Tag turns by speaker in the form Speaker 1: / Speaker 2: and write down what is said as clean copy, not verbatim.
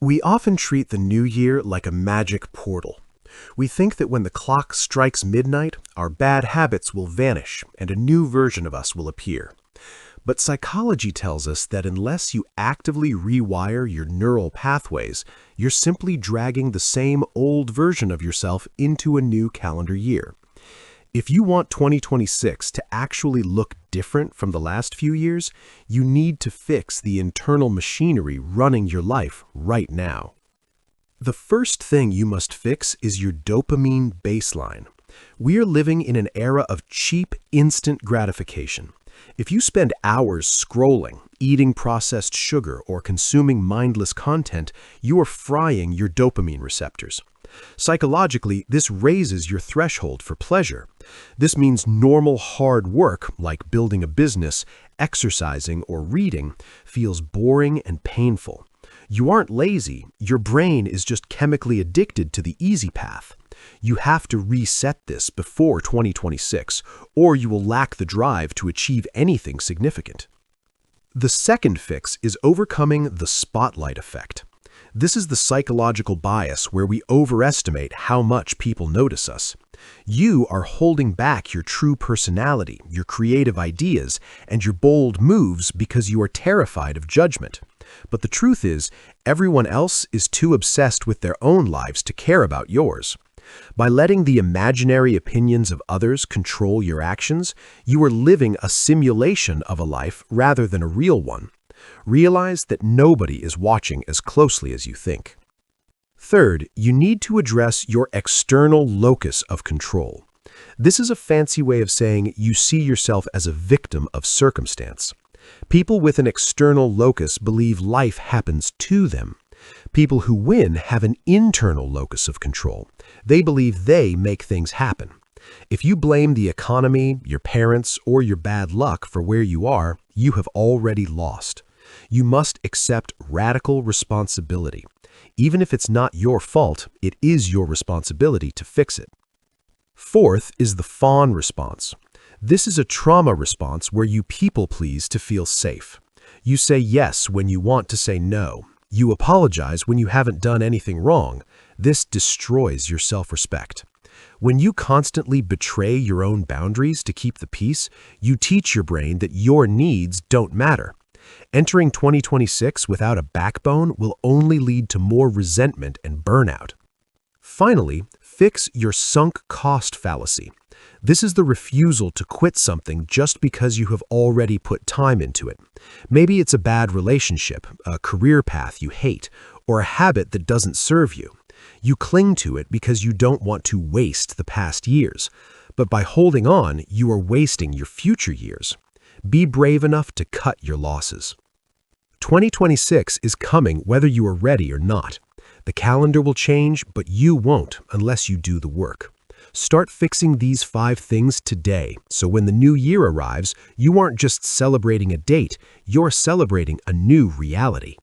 Speaker 1: We often treat the new year like a magic portal. We think that when the clock strikes midnight, our bad habits will vanish and a new version of us will appear. But psychology tells us that unless you actively rewire your neural pathways, you're simply dragging the same old version of yourself into a new calendar year. If you want 2026 to actually look different from the last few years, you need to fix the internal machinery running your life right now. The first thing you must fix is your dopamine baseline. We are living in an era of cheap, instant gratification. If you spend hours scrolling, eating processed sugar, or consuming mindless content, you are frying your dopamine receptors. Psychologically, this raises your threshold for pleasure. This means normal hard work, like building a business, exercising, or reading, feels boring and painful. You aren't lazy, your brain is just chemically addicted to the easy path. You have to reset this before 2026, or you will lack the drive to achieve anything significant. The second fix is overcoming the spotlight effect. This is the psychological bias where we overestimate how much people notice us. You are holding back your true personality, your creative ideas, and your bold moves because you are terrified of judgment. But the truth is, everyone else is too obsessed with their own lives to care about yours. By letting the imaginary opinions of others control your actions, you are living a simulation of a life rather than a real one. Realize that nobody is watching as closely as you think. Third, you need to address your external locus of control. This is a fancy way of saying you see yourself as a victim of circumstance. People with an external locus believe life happens to them. People who win have an internal locus of control. They believe they make things happen. If you blame the economy, your parents, or your bad luck for where you are, you have already lost. You must accept radical responsibility. Even if it's not your fault, it is your responsibility to fix it. Fourth is the fawn response. This is a trauma response where you people please to feel safe. You say yes when you want to say no. You apologize when you haven't done anything wrong. This destroys your self-respect. When you constantly betray your own boundaries to keep the peace, you teach your brain that your needs don't matter. Entering 2026 without a backbone will only lead to more resentment and burnout. Finally, fix your sunk cost fallacy. This is the refusal to quit something just because you have already put time into it. Maybe it's a bad relationship, a career path you hate, or a habit that doesn't serve you. You cling to it because you don't want to waste the past years. But by holding on, you are wasting your future years. Be brave enough to cut your losses. 2026 is coming whether you are ready or not. The calendar will change, but you won't unless you do the work. Start fixing these 5 things today, so when the new year arrives, you aren't just celebrating a date, you're celebrating a new reality.